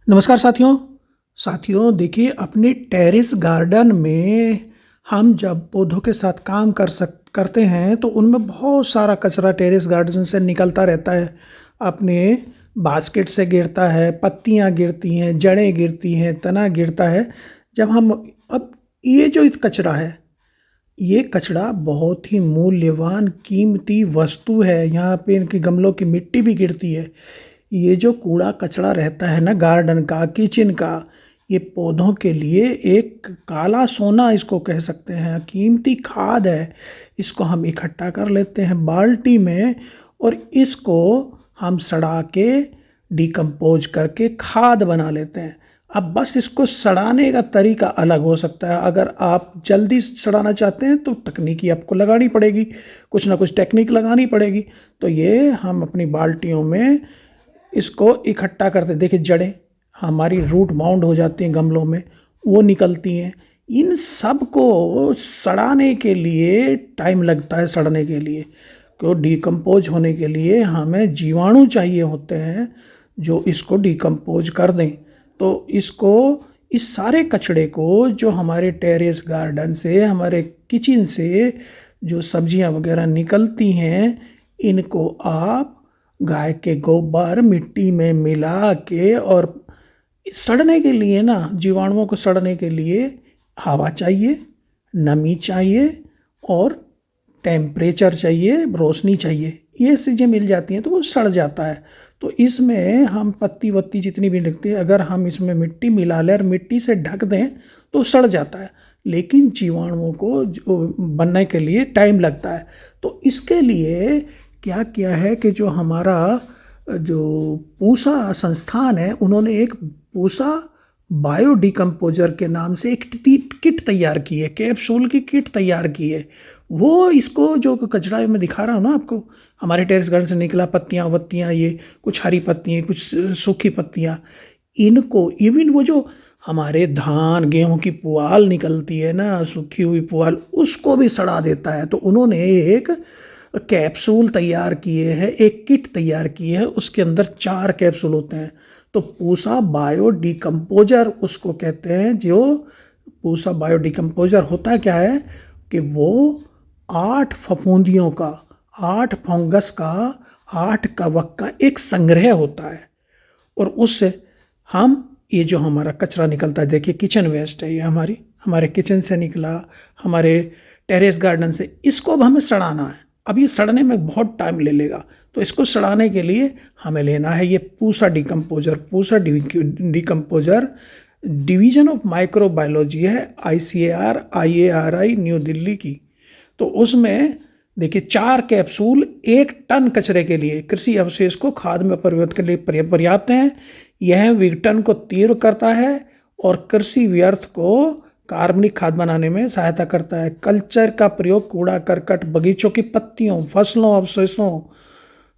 नमस्कार साथियों। देखिए अपने टेरेस गार्डन में हम जब पौधों के साथ काम करते हैं तो उनमें बहुत सारा कचरा टेरेस गार्डन से निकलता रहता है। अपने बास्केट से गिरता है, पत्तियां गिरती हैं, जड़ें गिरती हैं, तना गिरता है। जब हम अब ये जो कचरा है, ये कचरा बहुत ही मूल्यवान कीमती वस्तु है। यहाँ पे इनके गमलों की मिट्टी भी गिरती है। ये जो कूड़ा कचरा रहता है ना गार्डन का, किचन का, ये पौधों के लिए एक काला सोना इसको कह सकते हैं, कीमती खाद है। इसको हम इकट्ठा कर लेते हैं बाल्टी में और इसको हम सड़ा के डिकम्पोज करके खाद बना लेते हैं। अब बस इसको सड़ाने का तरीका अलग हो सकता है। अगर आप जल्दी सड़ाना चाहते हैं तो तकनीकी आपको लगानी पड़ेगी, कुछ ना कुछ टेक्निक लगानी पड़ेगी। तो ये हम अपनी बाल्टियों में इसको इकट्ठा करते, देखिए जड़ें हमारी रूट बाउंड हो जाती हैं गमलों में, वो निकलती हैं। इन सब को सड़ाने के लिए टाइम लगता है। सड़ने के लिए को डिकम्पोज होने के लिए हमें जीवाणु चाहिए होते हैं जो इसको डिकम्पोज कर दें। तो इसको, इस सारे कचड़े को जो हमारे टेरेस गार्डन से, हमारे किचन से जो सब्जियां वगैरह निकलती हैं, इनको आप गाय के गोबर मिट्टी में मिला के, और सड़ने के लिए ना, जीवाणुओं को सड़ने के लिए हवा चाहिए, नमी चाहिए और टेम्परेचर चाहिए, रोशनी चाहिए। ये चीज़ें मिल जाती हैं तो वो सड़ जाता है। तो इसमें हम पत्ती वत्ती जितनी भी लगती है, अगर हम इसमें मिट्टी मिला लें और मिट्टी से ढक दें तो सड़ जाता है। लेकिन जीवाणुओं को जो बनने के लिए टाइम लगता है। तो इसके लिए क्या किया है कि जो हमारा जो पूसा संस्थान है, उन्होंने एक पूसा बायो डिकम्पोजर के नाम से एक किट तैयार की है, कैप्सूल की किट तैयार की है। वो इसको जो कचरा मैं दिखा रहा हूँ ना आपको, हमारे टेरेस गार्डन से निकला पत्तियाँ वत्तियाँ, ये कुछ हरी पत्तियाँ, कुछ सूखी पत्तियाँ, इनको इवन वो जो हमारे धान गेहूं की पुआल निकलती है ना, सूखी हुई पुआल, उसको भी सड़ा देता है। तो उन्होंने एक कैप्सूल तैयार किए हैं, एक किट तैयार की है, उसके अंदर 4 कैप्सूल होते हैं। तो पूसा बायो डिकम्पोजर उसको कहते हैं। जो पूसा बायो डिकम्पोजर होता क्या है कि वो 8 फफूंदियों का, 8 फंगस का, 8 कवक का एक संग्रह होता है। और उससे हम ये जो हमारा कचरा निकलता है, देखिए किचन वेस्ट है ये, हमारे किचन से निकला, हमारे टेरेस गार्डन से, इसको अब हमें सड़ाना है। अब ये सड़ने में बहुत टाइम ले लेगा। तो इसको सड़ाने के लिए हमें लेना है ये Pusa decomposer. Pusa decomposer division of microbiology है, ICAR न्यू दिल्ली की। तो उसमें देखिए 4 कैप्सूल 1 टन कचरे के लिए, कृषि अवशेष को खाद में परिवर्तन के लिए पर्याप्त हैं। यह विघटन को तीव्र करता है और कृषि व्यर्थ को कार्बनिक खाद बनाने में सहायता करता है। कल्चर का प्रयोग कूड़ा करकट, बगीचों की पत्तियों, फसलों अवशेषों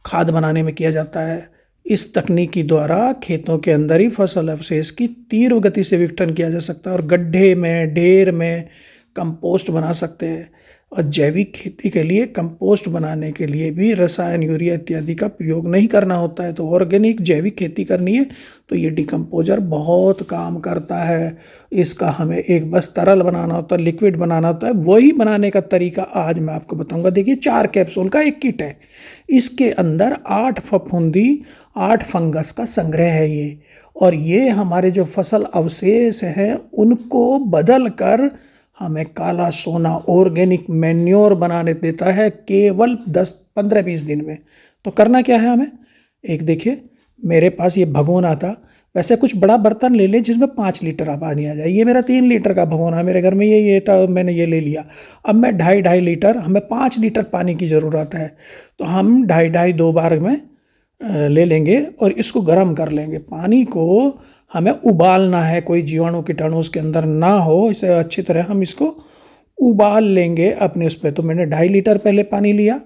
खाद बनाने में किया जाता है। इस तकनीकी द्वारा खेतों के अंदर ही फसल अवशेष की तीव्र गति से विघटन किया जा सकता है और गड्ढे में, ढेर में कंपोस्ट बना सकते हैं। और जैविक खेती के लिए कंपोस्ट बनाने के लिए भी रसायन, यूरिया इत्यादि का प्रयोग नहीं करना होता है। तो ऑर्गेनिक जैविक खेती करनी है तो ये डिकम्पोजर बहुत काम करता है। इसका हमें एक बस तरल बनाना होता है, लिक्विड बनाना होता है। वही बनाने का तरीका आज मैं आपको बताऊंगा। देखिए 4 कैप्सूल का एक किट है, इसके अंदर 8 फफूंदी, 8 फंगस का संग्रह है ये। और ये हमारे जो फसल अवशेष हैं उनको बदल कर हमें काला सोना, ऑर्गेनिक मैन्योर बनाने देता है केवल 10-15-20 दिन में। तो करना क्या है हमें, एक देखिए मेरे पास ये भगोना था। वैसे कुछ बड़ा बर्तन ले लें जिसमें 5 लीटर पानी आ जाए। ये मेरा 3 लीटर का भगोना है, मेरे घर में ये था, मैंने ये ले लिया। अब मैं 2.5 लीटर, हमें 5 लीटर पानी की ज़रूरत है। तो हम 2.5 2 बार में ले लेंगे और इसको गर्म कर लेंगे। पानी को हमें उबालना है, कोई जीवाणु कीटाणु उसके अंदर ना हो, इसे अच्छी तरह हम इसको उबाल लेंगे अपने उस पर। तो मैंने 2.5 लीटर पहले पानी लिया,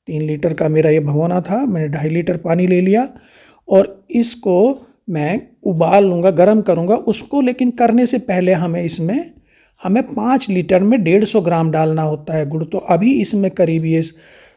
3 लीटर का मेरा ये भगोना था, मैंने 2.5 लीटर पानी ले लिया और इसको मैं उबाल लूँगा, गर्म करूँगा उसको। लेकिन करने से पहले हमें 5 लीटर में 150 ग्राम डालना होता है गुड़। तो अभी इसमें करीब ये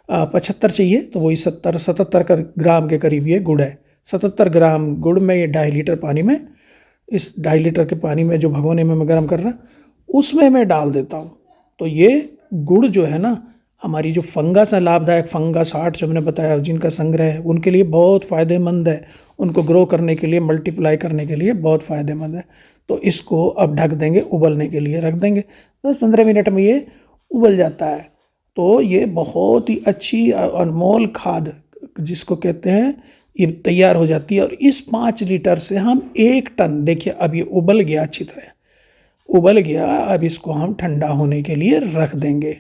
75 चाहिए, तो वही 77 ग्राम के करीब ये गुड़ है। 77 ग्राम गुड़ में ये 2.5 लीटर पानी में इस 2.5 लीटर के पानी में जो भगोने में मैं गर्म कर रहा उसमें मैं डाल देता हूँ। तो ये गुड़ जो है ना, हमारी जो फंगस है, लाभदायक फंगस, हार्ट जो मैंने बताया जिनका संग्रह है, उनके लिए बहुत फ़ायदेमंद है। उनको ग्रो करने के लिए, मल्टीप्लाई करने के लिए बहुत फ़ायदेमंद है। तो इसको अब ढक देंगे, उबलने के लिए रख देंगे। 10-15 मिनट में ये उबल जाता है। तो ये बहुत ही अच्छी अनमोल खाद जिसको कहते हैं, ये तैयार हो जाती है। और इस 5 लीटर से हम 1 टन, देखिए अब ये उबल गया, अच्छी तरह उबल गया। अब इसको हम ठंडा होने के लिए रख देंगे।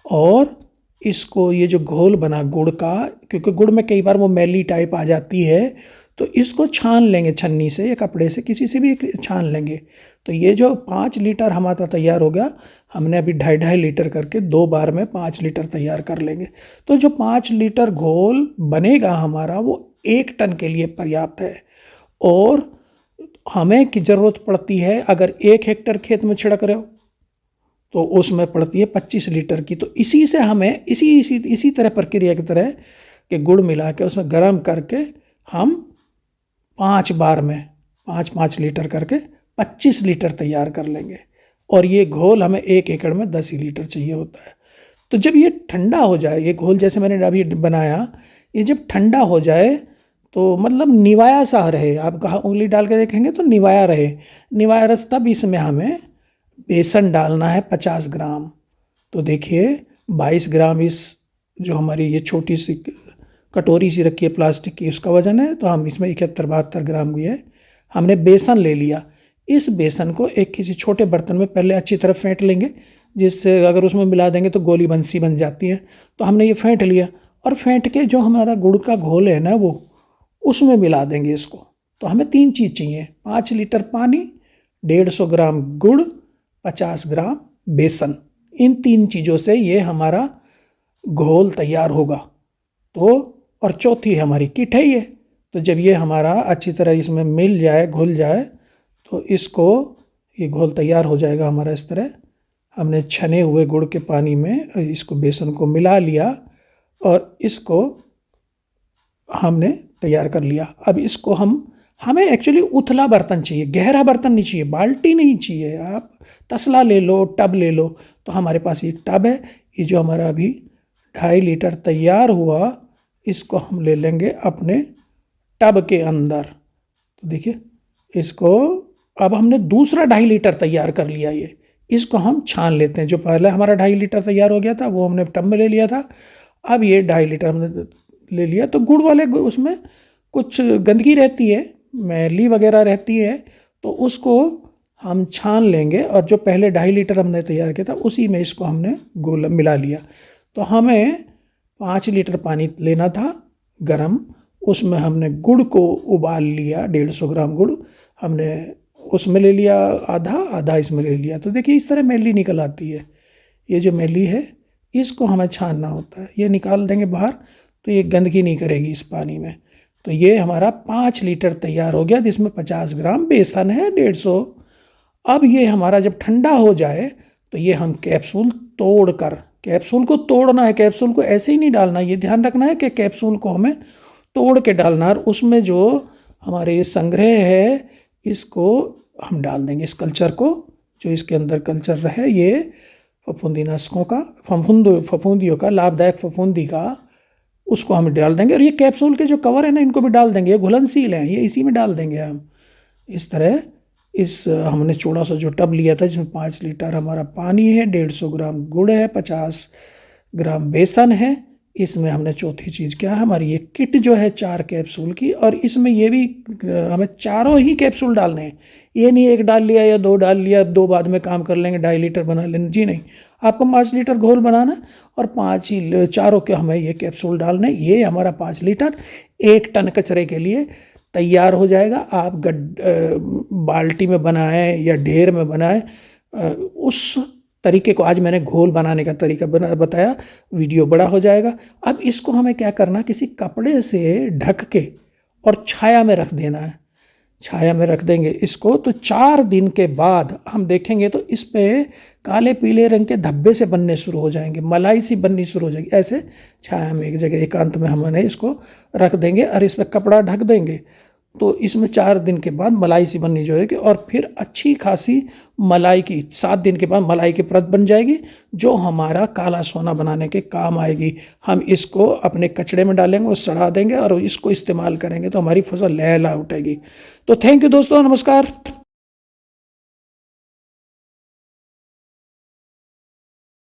और इसको, ये जो घोल बना गुड़ का, क्योंकि गुड़ में कई बार वो मैली टाइप आ जाती है, तो इसको छान लेंगे छन्नी से या कपड़े से, किसी से भी छान लेंगे। तो ये जो 5 लीटर हमारा तैयार हो गया, हमने अभी 2.5-2.5 लीटर करके 2 बार में 5 लीटर तैयार कर लेंगे। तो जो 5 लीटर घोल बनेगा हमारा, वो 1 टन के लिए पर्याप्त है। और हमें की ज़रूरत पड़ती है, अगर 1 हेक्टेयर खेत में छिड़क रहे हो तो उसमें पड़ती है 25 लीटर की। तो इसी से हमें इसी तरह प्रक्रिया की तरह कि गुड़ मिला के उसमें गर्म करके हम 5 बार में 5-5 लीटर करके 25 लीटर तैयार कर लेंगे। और ये घोल हमें 1 एकड़ में 10 ही लीटर चाहिए होता है। तो जब ये ठंडा हो जाए, ये घोल जैसे मैंने अभी बनाया, ये जब ठंडा हो जाए तो मतलब निवाया सा रहे, आप कहाँ उंगली डाल के देखेंगे तो निवाया रहे, निवाया रस, तब इसमें हमें बेसन डालना है 50 ग्राम। तो देखिए 22 ग्राम इस जो हमारी ये छोटी सी कटोरी सी रखी है प्लास्टिक की, उसका वजन है। तो हम इसमें 71-72 ग्राम भी है, हमने बेसन ले लिया। इस बेसन को एक किसी छोटे बर्तन में पहले अच्छी तरह फेंट लेंगे, जिससे अगर उसमें मिला देंगे तो गोली बंसी बन जाती है। तो हमने ये फेंट लिया, और फेंट के जो हमारा गुड़ का घोल है ना, वो उसमें मिला देंगे इसको। तो हमें 3 चीज़ चाहिए, 5 लीटर पानी, 150 ग्राम गुड़, 50 ग्राम बेसन। इन 3 चीज़ों से ये हमारा घोल तैयार होगा। तो और चौथी हमारी किट है ये। तो जब ये हमारा अच्छी तरह इसमें मिल जाए, घुल जाए, तो इसको, ये घोल तैयार हो जाएगा हमारा। इस तरह हमने छने हुए गुड़ के पानी में इसको, बेसन को मिला लिया, और इसको हमने तैयार कर लिया। अब इसको हमें एक्चुअली उथला बर्तन चाहिए, गहरा बर्तन नहीं चाहिए, बाल्टी नहीं चाहिए, आप तसला ले लो, टब ले लो। तो हमारे पास एक टब है, ये जो हमारा अभी 2.5 लीटर तैयार हुआ, इसको हम ले लेंगे अपने टब के अंदर। तो देखिए इसको, अब हमने दूसरा 2.5 लीटर तैयार कर लिया। ये इसको हम छान लेते हैं। जो पहले हमारा 2.5 लीटर तैयार हो गया था, वो हमने टब में ले लिया था। अब ये 2.5 लीटर हमने ले लिया। तो गुड़ वाले उसमें कुछ गंदगी रहती है, मैली वगैरह रहती है, तो उसको हम छान लेंगे। और जो पहले 2.5 लीटर हमने तैयार किया था, उसी में इसको हमने घोल मिला लिया। तो हमें 5 लीटर पानी लेना था गरम, उसमें हमने गुड़ को उबाल लिया। 150 ग्राम गुड़ हमने उसमें ले लिया, आधा आधा इसमें ले लिया। तो देखिए इस तरह मैली निकल आती है। ये जो मैली है, इसको हमें छानना होता है। ये निकाल देंगे बाहर, तो ये गंदगी नहीं करेगी इस पानी में। तो ये हमारा 5 लीटर तैयार हो गया, जिसमें 50 ग्राम बेसन है, 150। अब ये हमारा जब ठंडा हो जाए, तो ये हम कैप्सूल तोड़कर, कैप्सूल को तोड़ना है, कैप्सूल को ऐसे ही नहीं डालना। ये ध्यान रखना है कि कैप्सूल को हमें तोड़ के डालना है। और उसमें जो हमारे संग्रह है, इसको हम डाल देंगे, इस कल्चर को, जो इसके अंदर कल्चर रहे, ये फफूंदीनाशकों का, फफूंदियों का, लाभदायक फफूंदी का, उसको हम डाल देंगे। और ये कैप्सूल के जो कवर है ना, इनको भी डाल देंगे। ये घुलनशील हैं, ये इसी में डाल देंगे हम। इस तरह इस हमने चौड़ा सा जो टब लिया था, जिसमें 5 लीटर हमारा पानी है, 150 ग्राम गुड़ है, 50 ग्राम बेसन है, इसमें हमने चौथी चीज़ क्या है, हमारी ये किट जो है 4 कैप्सूल की। और इसमें ये भी हमें चारों ही कैप्सूल डालने हैं। ये नहीं एक डाल लिया या 2 डाल लिया, 2 बाद में काम कर लेंगे, 2.5 लीटर बना लेंगे, जी नहीं। आपको 5 लीटर घोल बनाना, और 5 ही चारों के हमें ये कैप्सूल डालने। ये हमारा 5 लीटर 1 टन कचरे के लिए तैयार हो जाएगा। आप बाल्टी में बनाएं या ढेर में बनाएं, उस तरीके को आज मैंने घोल बनाने का तरीका बताया। वीडियो बड़ा हो जाएगा। अब इसको हमें क्या करना, किसी कपड़े से ढक के और छाया में रख देना है। छाया में रख देंगे इसको, तो 4 दिन के बाद हम देखेंगे तो इस पे काले पीले रंग के धब्बे से बनने शुरू हो जाएंगे, मलाई सी बननी शुरू हो जाएगी। ऐसे छाया में एक जगह एकांत में हमने इसको रख देंगे, और इस पर कपड़ा ढक देंगे। तो इसमें 4 दिन के बाद मलाई सी बननी चाहिए और फिर अच्छी खासी मलाई की 7 दिन के बाद मलाई की परत बन जाएगी, जो हमारा काला सोना बनाने के काम आएगी। हम इसको अपने कचड़े में डालेंगे और सड़ा देंगे और इसको इस्तेमाल करेंगे तो हमारी फसल लहला उठेगी। तो थैंक यू दोस्तों, नमस्कार।